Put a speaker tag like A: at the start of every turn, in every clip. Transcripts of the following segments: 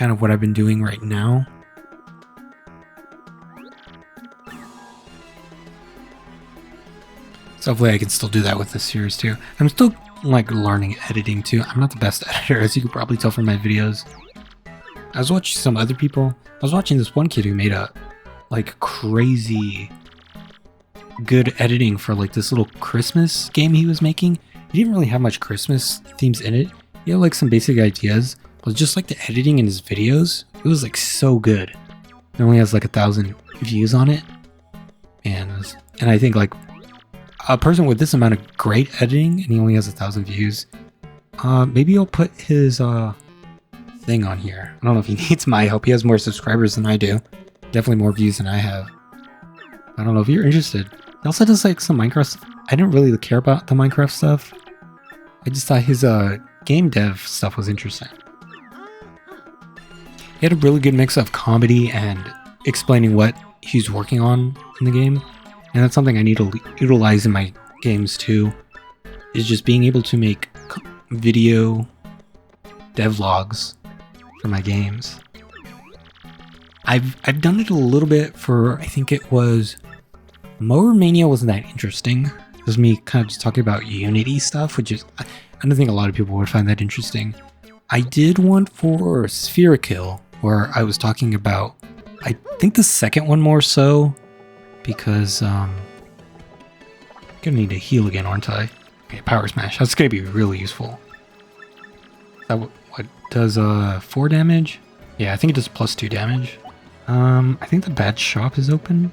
A: kind of what I've been doing right now. So hopefully I can still do that with this series too. I'm still like learning editing too. I'm not the best editor, as you can probably tell from my videos. I was watching some other people. I was watching this one kid who made a like crazy good editing for like this little Christmas game he was making. He didn't really have much Christmas themes in it. He had like some basic ideas, but just like the editing in his videos, it was like so good. It only has like 1,000 views on it, and I think like a person with this amount of great editing and he only has 1,000 views, maybe I'll put his thing on here. I don't know if he needs my help. He has more subscribers than I do, definitely more views than I have. I don't know if you're interested. He also does like some Minecraft stuff. I didn't really care about the Minecraft stuff. I just thought his game dev stuff was interesting. He had a really good mix of comedy and explaining what he's working on in the game. And that's something I need to utilize in my games too, is just being able to make video devlogs for my games. I've done it a little bit for, I think it was, Mower Mania wasn't that interesting. It was me kind of just talking about Unity stuff, which is, I don't think a lot of people would find that interesting. I did one for Spherical, where I was talking about, I think the second one more so, because I'm gonna need to heal again, aren't I? Okay, Power Smash. That's gonna be really useful. Is that what does 4 damage? Yeah, I think it does +2 damage. I think the bad shop is open.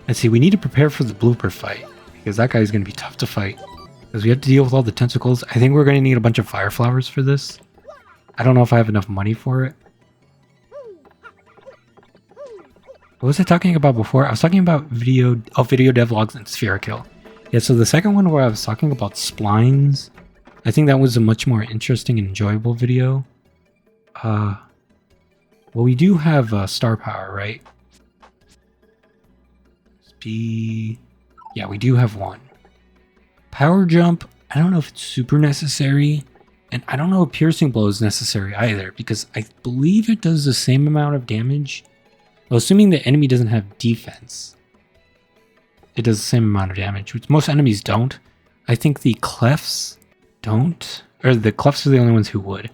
A: Let's see, we need to prepare for the blooper fight, because that guy's gonna be tough to fight. Because we have to deal with all the tentacles. I think we're gonna need a bunch of fire flowers for this. I don't know if I have enough money for it. What was I talking about before? I was talking about video devlogs and Spherical. Yeah, so the second one where I was talking about splines, I think that was a much more interesting and enjoyable video. Well, we do have star power, right? Yeah, we do have one. Power jump, I don't know if it's super necessary. And I don't know if piercing blow is necessary either, because I believe it does the same amount of damage. Well, assuming the enemy doesn't have defense, it does the same amount of damage, which most enemies don't. I think the clefts don't, or the clefts are the only ones who would.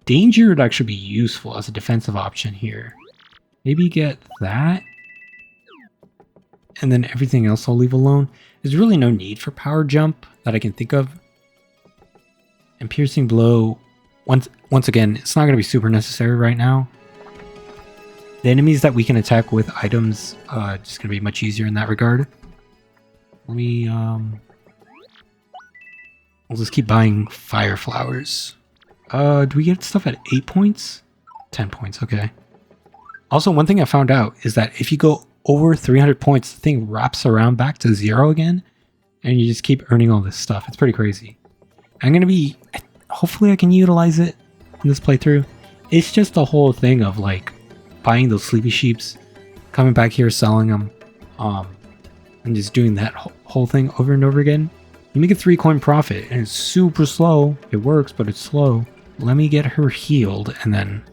A: Danger would actually be useful as a defensive option here. Maybe get that, and then everything else I'll leave alone. There's really no need for power jump that I can think of. And piercing blow, once again, it's not going to be super necessary right now. The enemies that we can attack with items, just going to be much easier in that regard. Let me, we'll just keep buying fire flowers. Do we get stuff at 8 points? 10 points, okay. Also, one thing I found out is that if you go over 300 points, the thing wraps around back to 0 again, and you just keep earning all this stuff. It's pretty crazy. I'm going to be, hopefully I can utilize it in this playthrough. It's just the whole thing of like buying those sleepy sheeps, coming back here, selling them, and just doing that whole thing over and over again. You make a 3-coin profit, and it's super slow. It works, but it's slow. Let me get her healed, and then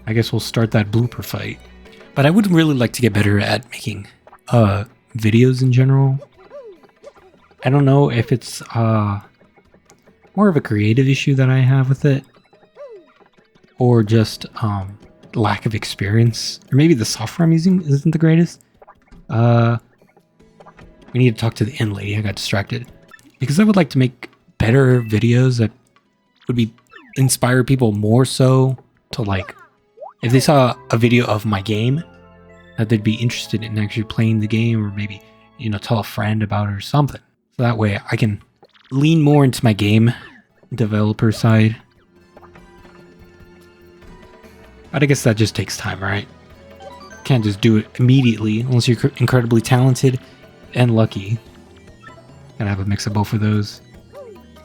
A: I guess we'll start that blooper fight. But I would really like to get better at making videos in general. I don't know if it's more of a creative issue that I have with it, or just lack of experience, or maybe the software I'm using isn't the greatest. We need to talk to the inn lady. I got distracted because I would like to make better videos that would be inspire people more so to, like, if they saw a video of my game, that they'd be interested in actually playing the game, or maybe, you know, tell a friend about it or something. So that way I can lean more into my game developer side. But I guess that just takes time, right? Can't just do it immediately unless you're incredibly talented and lucky. Gotta have a mix of both of those.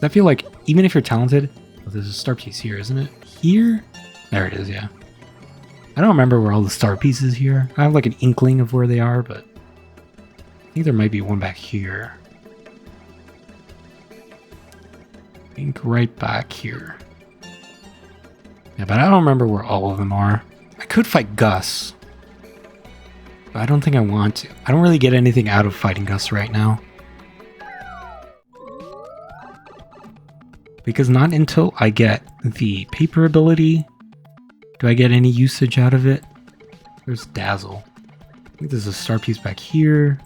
A: I feel like even if you're talented, oh, there's a star piece here, isn't it? Here? There it is, yeah. I don't remember where all the star pieces here. I have like an inkling of where they are, but I think there might be one back here. I think right back here. Yeah, but I don't remember where all of them are. I could fight Gus, but I don't think I want to. I don't really get anything out of fighting Gus right now. Because not until I get the paper ability do I get any usage out of it. There's Dazzle. I think there's a star piece back here.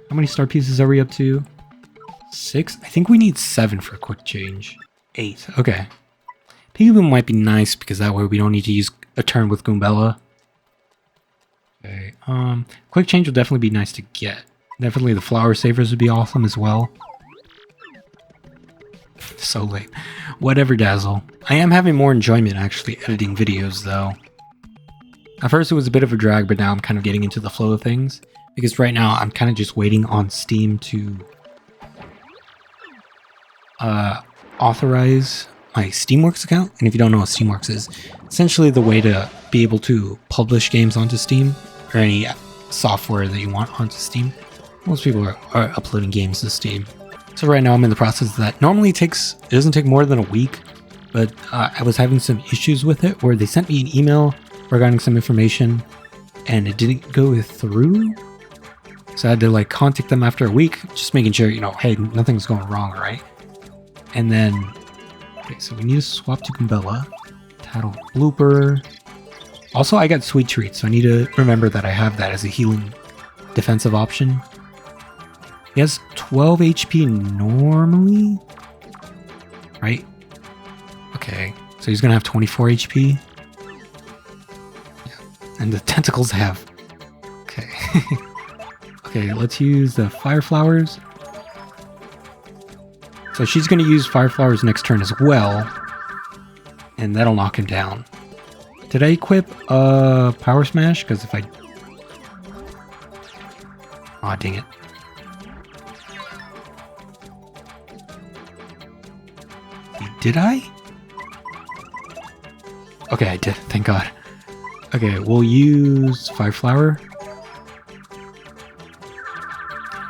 A: How many star pieces are we up to? 6? I think we need 7 for a quick change. 8. Okay. Peekaboo might be nice because that way we don't need to use a turn with Goombella. Okay. Quick change will definitely be nice to get. Definitely the flower savers would be awesome as well. So late. Whatever, Dazzle. I am having more enjoyment actually editing videos though. At first it was a bit of a drag, but now I'm kind of getting into the flow of things. Because right now I'm kind of just waiting on Steam to authorize my Steamworks account. And if you don't know what Steamworks is, essentially the way to be able to publish games onto Steam or any software that you want onto Steam. Most people are uploading games to Steam. So right now I'm in the process of that. Normally it doesn't take more than a week, but I was having some issues with it where they sent me an email regarding some information and it didn't go through. So I had to like contact them after a week, just making sure, you know, hey, nothing's going wrong, right? And then, okay, so we need to swap to Goombella. Tattle Blooper. Also, I got Sweet Treat, so I need to remember that I have that as a healing defensive option. He has 12 HP normally, right? Okay, so he's gonna have 24 HP. Yeah. And the tentacles have, okay. Okay, let's use the Fire Flowers. So she's going to use Fire Flowers next turn as well. And that'll knock him down. Did I equip Power Smash? Because if I... Aw, dang it. Did I? Okay, I did. Thank God. Okay, we'll use Fire Flower.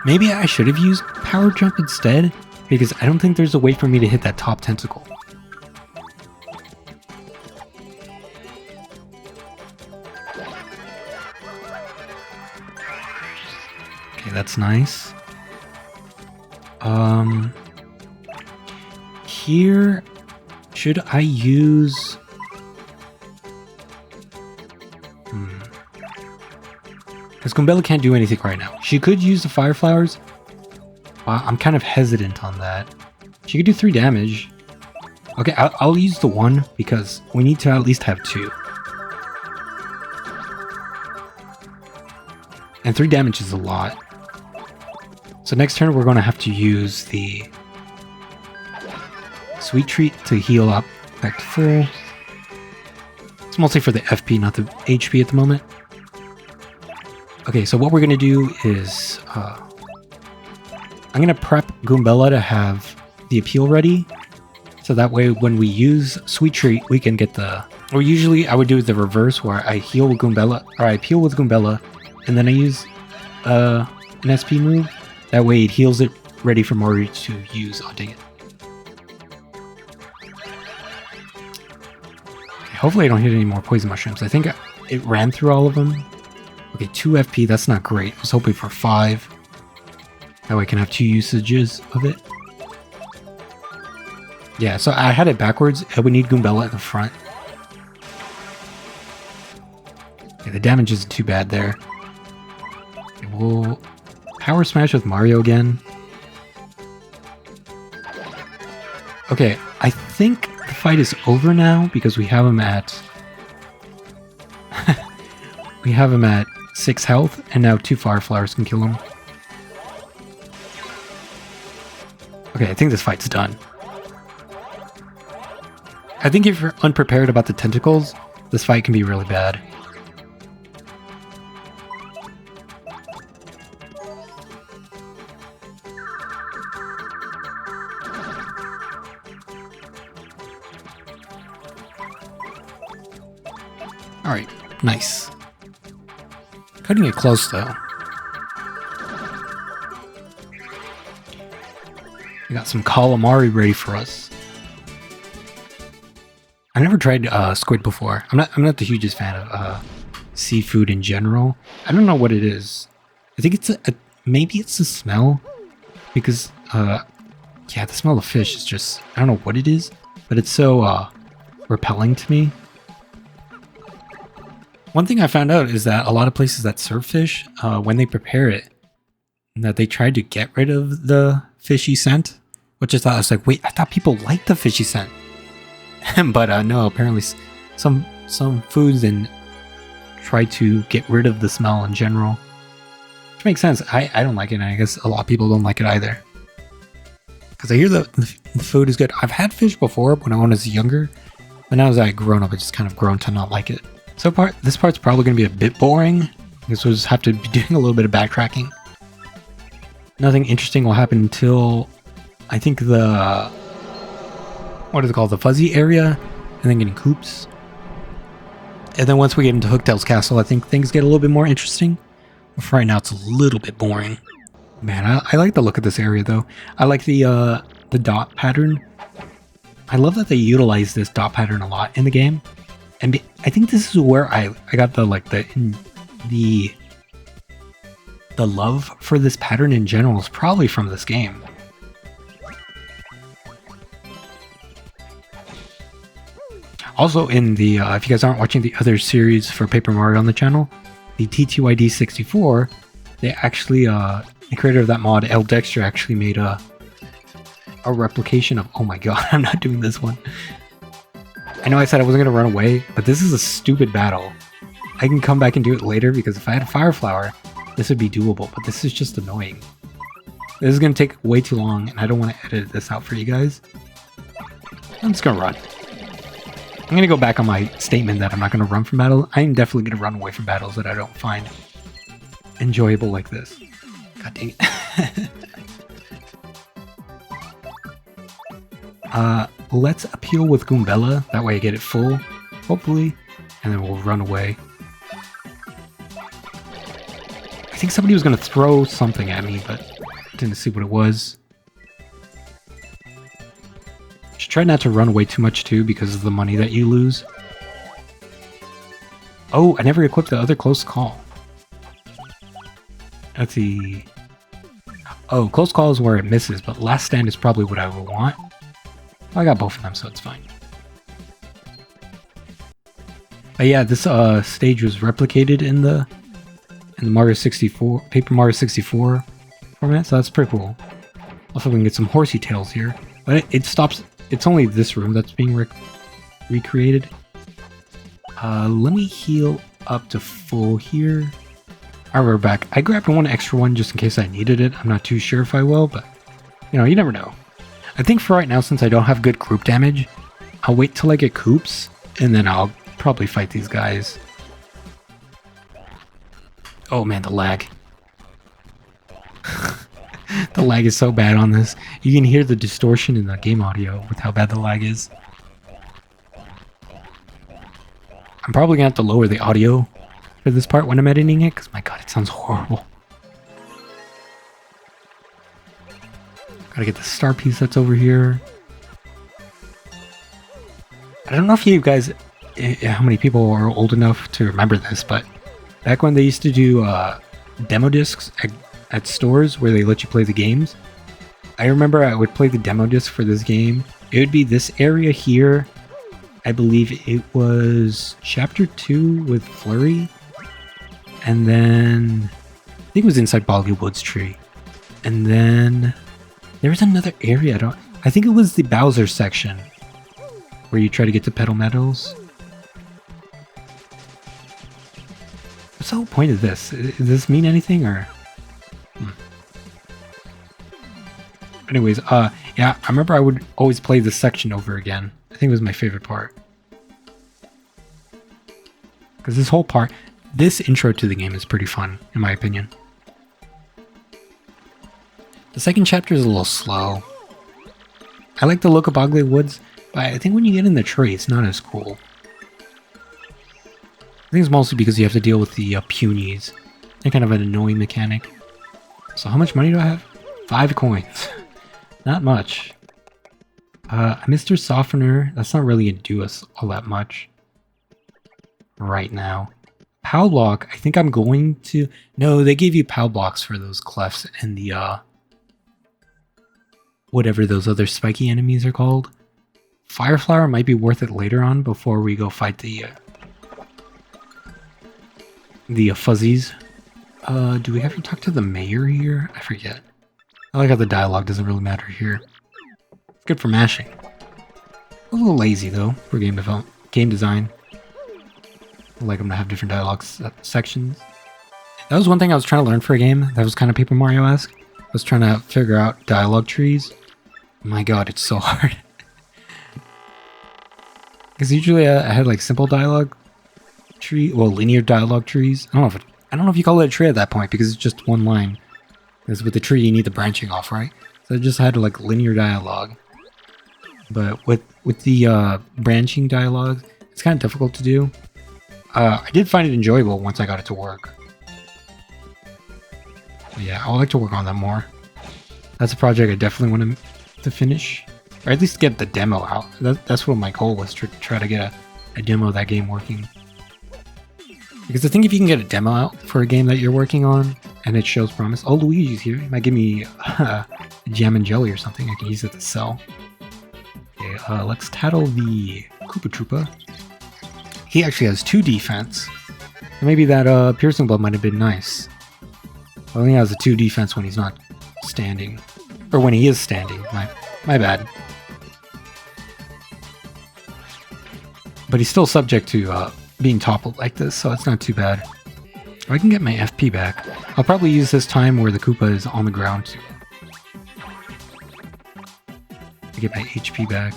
A: Maybe I should have used Power Jump instead, because I don't think there's a way for me to hit that top tentacle. Okay, that's nice. Here, should I use... Because Goombella can't do anything right now. She could use the Fire Flowers. I'm kind of hesitant on that. She could do 3 damage. Okay, I'll use the 1 because we need to at least have 2. And 3 damage is a lot. So next turn we're going to have to use the Sweet Treat to heal up back to full. It's mostly for the FP, not the HP at the moment. Okay, so what we're going to do is... I'm going to prep Goombella to have the appeal ready. So that way when we use Sweet Treat, we can get the... Or usually I would do the reverse where I heal with Goombella, or I appeal with Goombella, and then I use an SP move. That way it heals it ready for Mori to use. Oh, dang it. Okay, hopefully I don't hit any more poison mushrooms. I think it ran through all of them. Okay, 2 FP, that's not great. I was hoping for 5. That way I can have 2 usages of it. Yeah, so I had it backwards. I would need Goombella at the front. Okay, the damage isn't too bad there. Okay, we'll Power Smash with Mario again. Okay, I think the fight is over now because we have him at... we have him at 6 health, and now 2 Fire Flowers can kill him. Okay, I think this fight's done. I think if you're unprepared about the tentacles, this fight can be really bad. Alright, nice. Cutting it close though. We got some calamari ready for us. I never tried squid before. I'm not the hugest fan of seafood in general. I don't know what it is. I think it's maybe it's the smell, because yeah, the smell of fish is just, I don't know what it is, but it's so repelling to me. One thing I found out is that a lot of places that serve fish, when they prepare it, that they try to get rid of the fishy scent, which I thought, I was like, wait, I thought people liked the fishy scent. But no, apparently some foods and try to get rid of the smell in general. Which makes sense. I don't like it, and I guess a lot of people don't like it either. Because I hear the food is good. I've had fish before when I was younger, but now as I've grown up, I just kind of grown to not like it. So this part's probably going to be a bit boring, because we'll just have to be doing a little bit of backtracking. Nothing interesting will happen until, I think, the, what is it called, the fuzzy area, and then getting coops. And then once we get into Hooktail's castle, I think things get a little bit more interesting. But for right now, it's a little bit boring. Man, I like the look of this area, though. I like the dot pattern. I love that they utilize this dot pattern a lot in the game. And I think this is where I got the love for this pattern in general is probably from this game. Also, in the if you guys aren't watching the other series for Paper Mario on the channel, the TTYD 64, they actually the creator of that mod, L Dexter, actually made a replication of. Oh my god, I'm not doing this one. I know I said I wasn't gonna run away, but this is a stupid battle. I can come back and do it later, because if I had a Fire Flower, this would be doable, but this is just annoying. This is gonna take way too long, and I don't want to edit this out for you guys. I'm just gonna run. I'm going to go back on my statement that I'm not going to run from battles. I'm definitely going to run away from battles that I don't find enjoyable like this. God dang it. Let's appeal with Goombella. That way I get it full, hopefully, and then we'll run away. I think somebody was going to throw something at me, but didn't see what it was. Just try not to run away too much too, because of the money that you lose. Oh, I never equipped the other close call. Let's see. Oh, close call is where it misses, but last stand is probably what I would want. I got both of them, so it's fine. But yeah, this stage was replicated in the Mario 64, Paper Mario 64 format, so that's pretty cool. Also, we can get some horsey tails here, but it stops. It's only this room that's being recreated. Let me heal up to full here. Alright, we're back. I grabbed one extra one just in case I needed it. I'm not too sure if I will, but you know, you never know. I think for right now, since I don't have good group damage, I'll wait till I get coops, and then I'll probably fight these guys. Oh man, the lag. The lag is so bad on this. You can hear the distortion in the game audio with how bad the lag is. I'm probably gonna have to lower the audio for this part when I'm editing it, because my god, it sounds horrible. Gotta get the star piece that's over here. I don't know if you guys, how many people are old enough to remember this, but back when they used to do demo discs at stores where they let you play the games, I remember I would play the demo disc for this game. It would be this area here. I believe it was Chapter 2 with Flurry. And then I think it was inside Boggy Woods Tree. And then there was another area. I think it was the Bowser section where you try to get to Petal Meadows. What's the whole point of this? Does this mean anything, or? Anyways, yeah, I remember I would always play this section over again. I think it was my favorite part. Because this whole part, this intro to the game is pretty fun, in my opinion. The second chapter is a little slow. I like the look of Boggy Woods, but I think when you get in the tree, it's not as cool. I think it's mostly because you have to deal with the punies. They're kind of an annoying mechanic. So how much money do I have? 5 coins. Not much. Mr. Softener, that's not really gonna do us all that much right now. POW block, I think I'm going to... No, they gave you POW blocks for those clefts and the, whatever those other spiky enemies are called. Fire Flower might be worth it later on before we go fight the fuzzies. Do we have to talk to the mayor here? I forget. I like how the dialogue doesn't really matter here. It's good for mashing. A little lazy though for game design. I like them to have different dialogue sections. That was one thing I was trying to learn for a game that was kind of Paper Mario-esque. I was trying to figure out dialogue trees. My god, it's so hard. Because usually I had like simple dialogue tree, well, linear dialogue trees. I don't know if you call it a tree at that point because it's just one line. Because with the tree you need the branching off, right? So I just had like linear dialogue. But with the branching dialogue, it's kind of difficult to do. I did find it enjoyable once I got it to work. But yeah, I would like to work on that more. That's a project I definitely want to finish. Or at least get the demo out. That's what my goal was, to try to get a demo of that game working. Because I think if you can get a demo out for a game that you're working on, and it shows promise... Oh, Luigi's here. He might give me jam and jelly or something. I can use it to sell. Okay, let's tattle the Koopa Troopa. He actually has 2 defense. Maybe that piercing blow might have been nice. I think he has a 2 defense when he's not standing. Or when he is standing. My bad. But he's still subject to being toppled like this, so it's not too bad. I can get my FP back. I'll probably use this time where the Koopa is on the ground to get my HP back.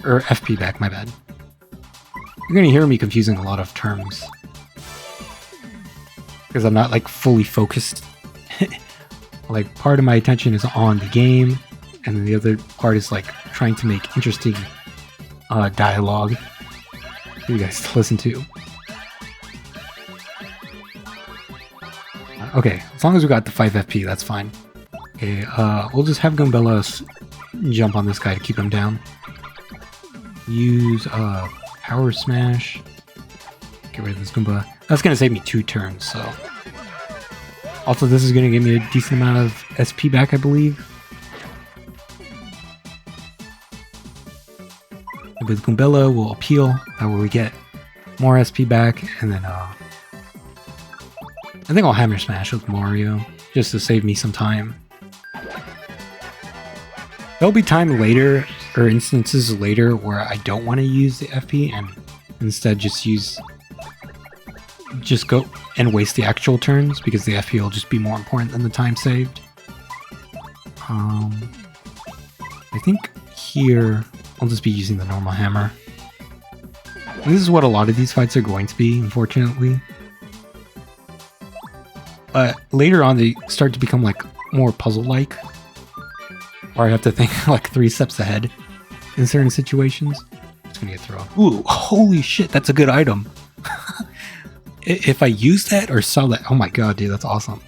A: Or FP back, my bad. You're gonna hear me confusing a lot of terms. Because I'm not like fully focused. Like part of my attention is on the game, and then the other part is like trying to make interesting dialogue for you guys to listen to. Okay, as long as we got the 5 FP, that's fine. Okay, we'll just have Goombella jump on this guy to keep him down. Use Power Smash. Get rid of this Goomba. That's gonna save me 2 turns, so... Also, this is gonna give me a decent amount of SP back, I believe. With Goombella, we'll appeal. That way we get more SP back, and then I think I'll Hammer Smash with Mario, just to save me some time. There'll be time later, or instances later, where I don't want to use the FP, and instead just go and waste the actual turns, because the FP will just be more important than the time saved. I think here, I'll just be using the normal hammer. And this is what a lot of these fights are going to be, unfortunately. But later on, they start to become like more puzzle-like, where I have to think like 3 steps ahead in certain situations. It's gonna get thrown. Ooh, holy shit, that's a good item. If I use that or sell that, oh my god, dude, that's awesome.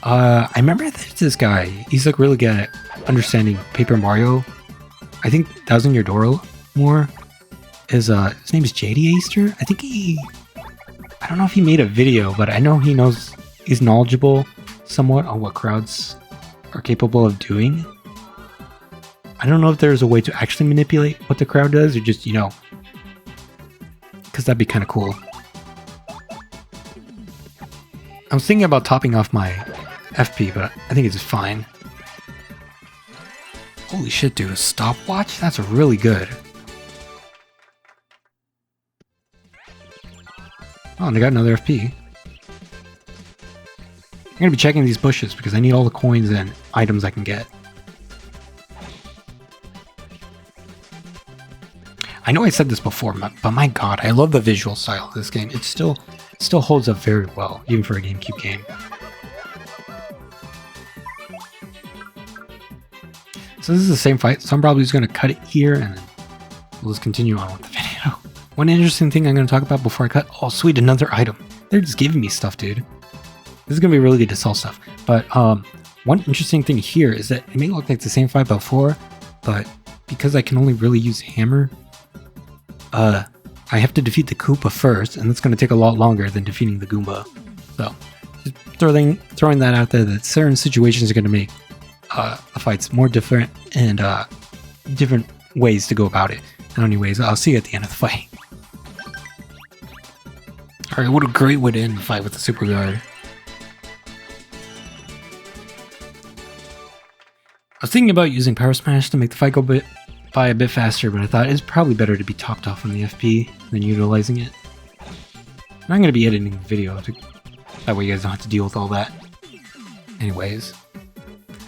A: I remember there's this guy. He's like really good at understanding Paper Mario. I think that was in your door more. His name is JD Aster. I think I don't know if he made a video, but I know he's knowledgeable somewhat on what crowds are capable of doing. I don't know if there's a way to actually manipulate what the crowd does, or just, you know, because that'd be kind of cool. I was thinking about topping off my FP, but I think it's fine. Holy shit, dude, a stopwatch? That's really good. Oh, and I got another FP. I'm gonna be checking these bushes because I need all the coins and items I can get. I know I said this before, but my god, I love the visual style of this game. It still holds up very well, even for a GameCube game. So this is the same fight, so I'm probably just going to cut it here, and then we'll just continue on with the video. One interesting thing I'm going to talk about before I cut... Oh, sweet, another item. They're just giving me stuff, dude. This is going to be really good to sell stuff. But One interesting thing here is that it may look like the same fight before, but because I can only really use hammer, I have to defeat the Koopa first, and that's going to take a lot longer than defeating the Goomba. So, just throwing that out there, that certain situations are going to make the fights more different and different ways to go about it. And anyways, I'll see you at the end of the fight. Alright, what a great way to end the fight with the Super Guard. I was thinking about using Power Smash to make the fight go by a bit faster, but I thought it's probably better to be topped off on the FP than utilizing it. I'm not going to be editing the video, that way you guys don't have to deal with all that. Anyways,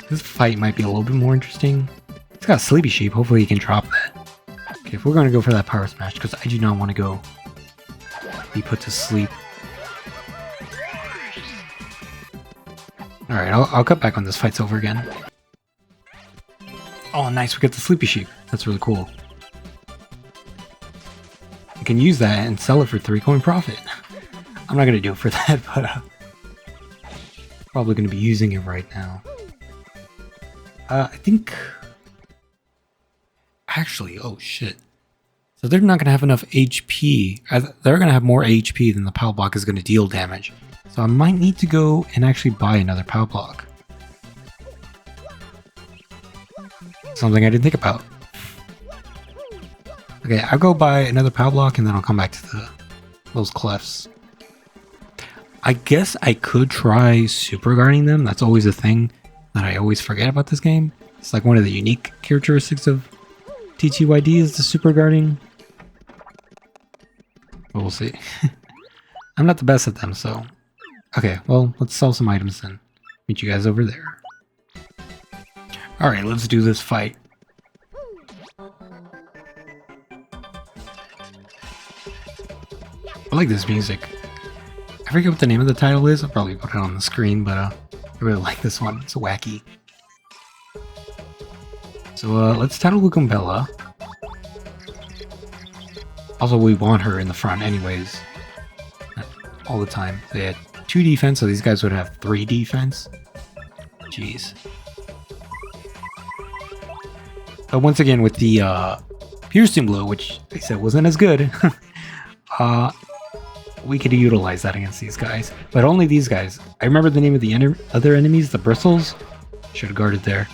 A: this fight might be a little bit more interesting. It's got a Sleepy Sheep, hopefully he can drop that. Okay, if we're going to go for that Power Smash, because I do not want to go be put to sleep. Alright, I'll cut back when this fight's over again. Oh, nice, we get the Sleepy Sheep. That's really cool. You can use that and sell it for 3 coin profit. I'm not going to do it for that, but probably going to be using it right now. I think... Actually, oh shit. So they're not going to have enough HP. They're going to have more HP than the Power Block is going to deal damage. So I might need to go and actually buy another Power Block. Something I didn't think about. Okay, I'll go buy another Power Block and then I'll come back to those clefts. I guess I could try super guarding them. That's always a thing that I always forget about this game. It's like one of the unique characteristics of TTYD is the super guarding. But we'll see. I'm not the best at them, so... Okay, well, let's sell some items then. Meet you guys over there. Alright, let's do this fight. I like this music. I forget what the name of the title is. I'll probably put it on the screen, but I really like this one. It's wacky. So let's title Goombella. Also, we want her in the front anyways. All the time. They had 2 defense, so these guys would have 3 defense. Jeez. But once again, with the piercing blow, which they said wasn't as good, we could utilize that against these guys. But only these guys. I remember the name of the other enemies, the bristles. Should have guarded there.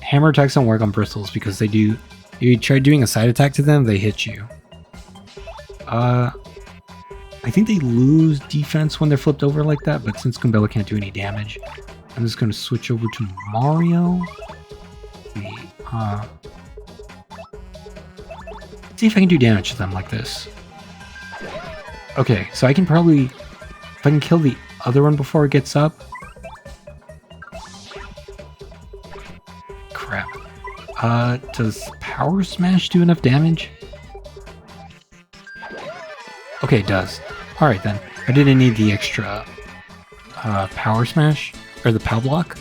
A: Hammer attacks don't work on bristles because they do... If you try doing a side attack to them, they hit you. I think they lose defense when they're flipped over like that, but since Goombella can't do any damage, I'm just going to switch over to Mario. See if I can do damage to them like this. Okay, so I can probably... If I can kill the other one before it gets up... Crap. Does Power Smash do enough damage? Okay, it does. Alright then. I didn't need the extra Power Smash, or the Power Block.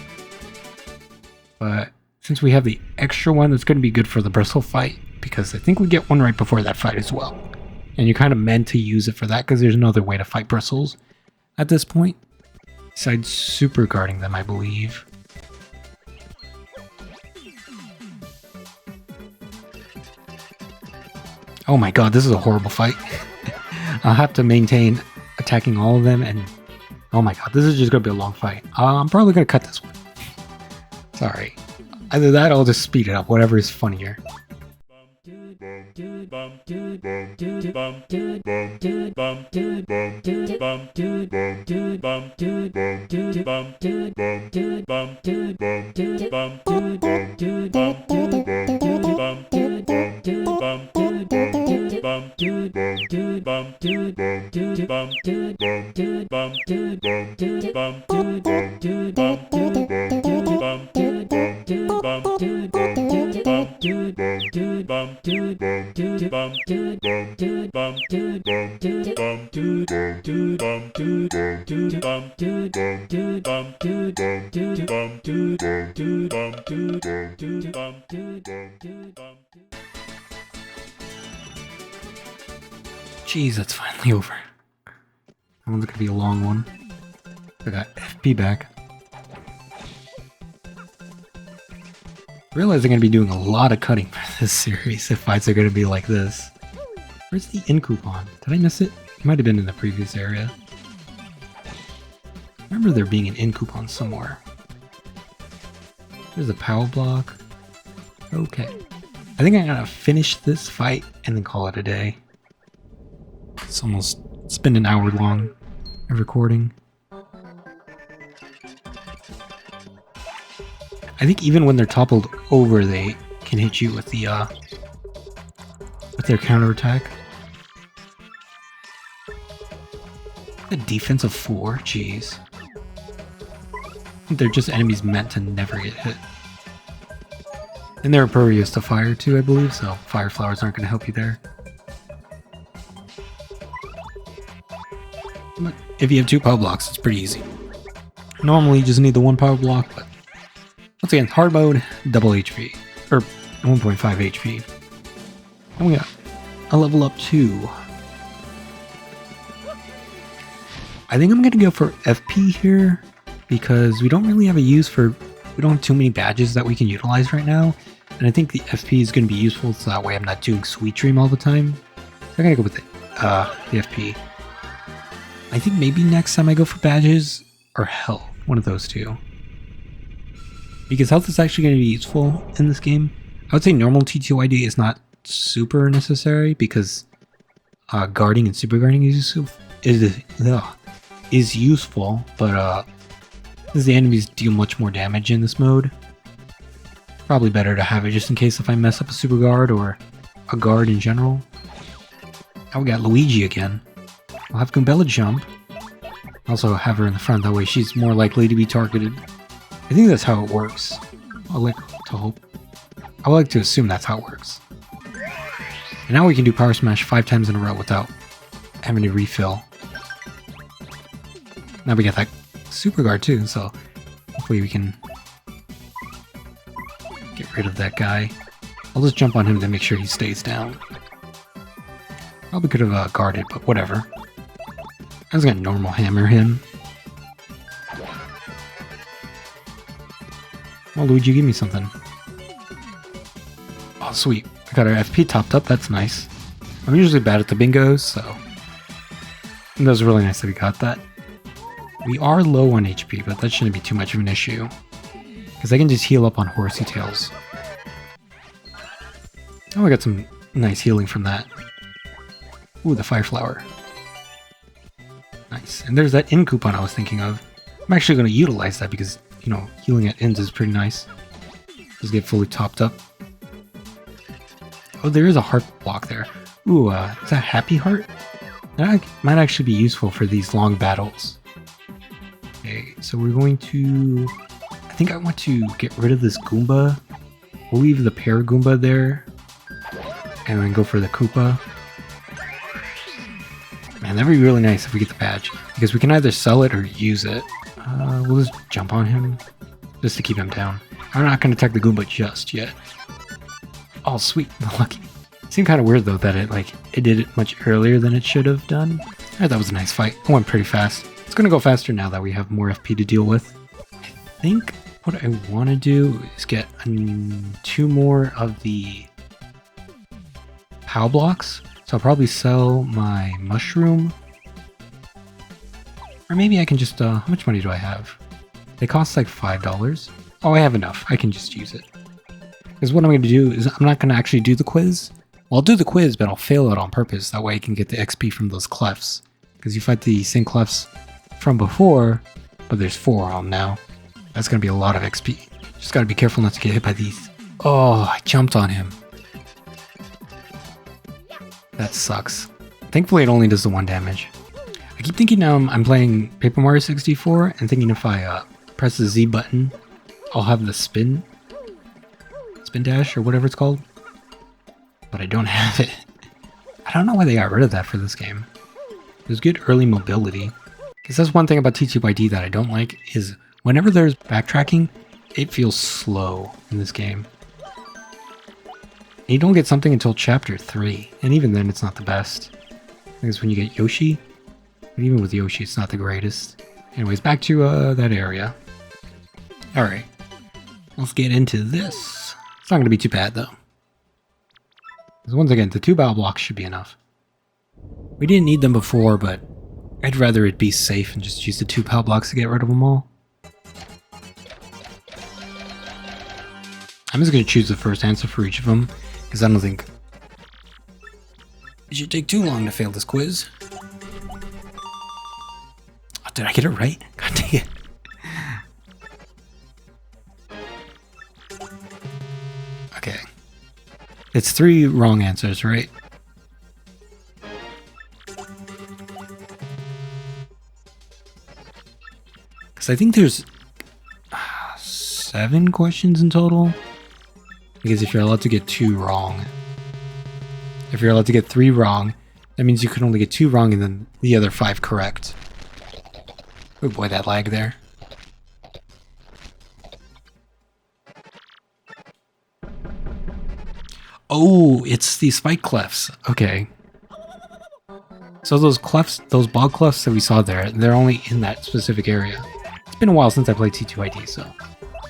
A: But since we have the extra one, that's going to be good for the bristle fight, because I think we get one right before that fight as well. And you're kind of meant to use it for that, because there's no other way to fight bristles at this point. Besides super guarding them, I believe. Oh my god, this is a horrible fight. I'll have to maintain attacking all of them, and oh my god, this is just going to be a long fight. I'm probably going to cut this one. Sorry. Either that or I'll just speed it up, whatever is funnier. Jeez, that's finally over. That one's gonna be a long one. I got FP back. I realize I'm going to be doing a lot of cutting for this series if fights are going to be like this. Where's the in coupon? Did I miss it? It might have been in the previous area. I remember there being an in coupon somewhere. There's a power block. Okay. I think I'm going to finish this fight and then call it a day. It's been an hour long of recording. I think even when they're toppled over, they can hit you with the with their counterattack. A defense of 4, jeez. They're just enemies meant to never get hit. And they're impervious to fire too, I believe, so fire flowers aren't going to help you there. But if you have 2 power blocks, it's pretty easy. Normally you just need the 1 power block, but once again, hard mode, double HP, or 1.5 HP. And we got a level up 2. I think I'm going to go for FP here, because we don't really have a use for, we don't have too many badges that we can utilize right now. And I think the FP is going to be useful, so that way I'm not doing Sweet Dream all the time. So I'm going to go with the FP. I think maybe next time I go for badges, or health, one of those two. Because health is actually going to be useful in this game. I would say normal TTYD is not super necessary, because guarding and super guarding is useful, but as the enemies deal much more damage in this mode, probably better to have it just in case if I mess up a super guard or a guard in general. Now we got Luigi again. I'll have Goombella jump. Also have her in the front, that way she's more likely to be targeted. I think that's how it works. I like to hope. I would like to assume that's how it works. And now we can do Power Smash 5 times in a row without having to refill. Now we got that super guard too, so hopefully we can get rid of that guy. I'll just jump on him to make sure he stays down. Probably could have guarded, but whatever. I was gonna normal hammer him. Oh, Luigi, give me something. Oh, sweet. I got our FP topped up, that's nice. I'm usually bad at the bingos, so that was really nice that we got that. We are low on HP, but that shouldn't be too much of an issue, because I can just heal up on Horsey Tails. Oh, I got some nice healing from that. Ooh, the Fire Flower. Nice. And there's that in coupon I was thinking of. I'm actually going to utilize that because, you know, healing at ends is pretty nice. Just get fully topped up. Oh, there is a heart block there. Ooh, is that Happy Heart? That might actually be useful for these long battles. Okay, so we're going to... I think I want to get rid of this Goomba. We'll leave the Paragoomba there. And then go for the Koopa. Man, that'd be really nice if we get the badge. Because we can either sell it or use it. We'll just jump on him. Just to keep him down. I'm not going to attack the Goomba just yet. Oh, sweet. Lucky. It seemed kind of weird, though, that it did it much earlier than it should have done. That was a nice fight. It went pretty fast. It's going to go faster now that we have more FP to deal with. I think what I want to do is get 2 more of the POW blocks. So I'll probably sell my mushroom. Or maybe I can just, how much money do I have? They cost like $5. Oh, I have enough. I can just use it. Because what I'm going to do is I'm not going to actually do the quiz. Well, I'll do the quiz, but I'll fail it on purpose. That way I can get the XP from those clefts. Because you fight the same clefts from before, but there's 4 of them now. That's going to be a lot of XP. Just got to be careful not to get hit by these. Oh, I jumped on him. That sucks. Thankfully, it only does the 1 damage. I keep thinking now I'm playing Paper Mario 64 and thinking if I press the Z button, I'll have the spin dash or whatever it's called. But I don't have it. I don't know why they got rid of that for this game. There's good early mobility. Because that's one thing about TTYD that I don't like is whenever there's backtracking, it feels slow in this game. You don't get something until chapter 3, and even then it's not the best. I think it's when you get Yoshi, but even with Yoshi it's not the greatest. Anyways, back to that area. Alright, let's get into this. It's not going to be too bad, though. Because once again, the 2 battle blocks should be enough. We didn't need them before, but I'd rather it be safe and just use the 2 battle blocks to get rid of them all. I'm just going to choose the first answer for each of them, because I don't think it should take too long to fail this quiz. Oh, did I get it right? God dang it. Okay. It's 3 wrong answers, right? Because I think there's 7 questions in total. Because if you're allowed to get 2 wrong, if you're allowed to get 3 wrong, that means you can only get 2 wrong and then the other 5 correct. Oh boy, that lag there. Oh, it's the spike clefts. Okay. So those clefts, those bog clefts that we saw there, they're only in that specific area. It's been a while since I played TTYD, so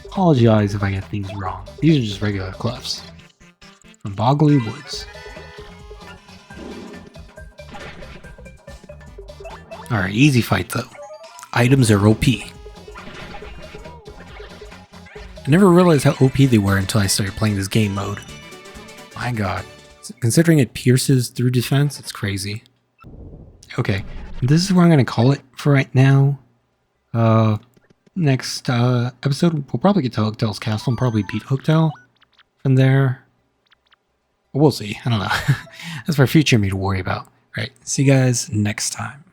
A: apologize if I get things wrong. These are just regular clefts from Boggly Woods. Alright, easy fight though. Items are OP. I never realized how OP they were until I started playing this game mode. My god. Considering it pierces through defense, it's crazy. Okay, this is where I'm going to call it for right now. Next episode, we'll probably get to Hooktail's castle and probably beat Hooktail from there. We'll see. I don't know. That's for future me to worry about. All right, see you guys next time.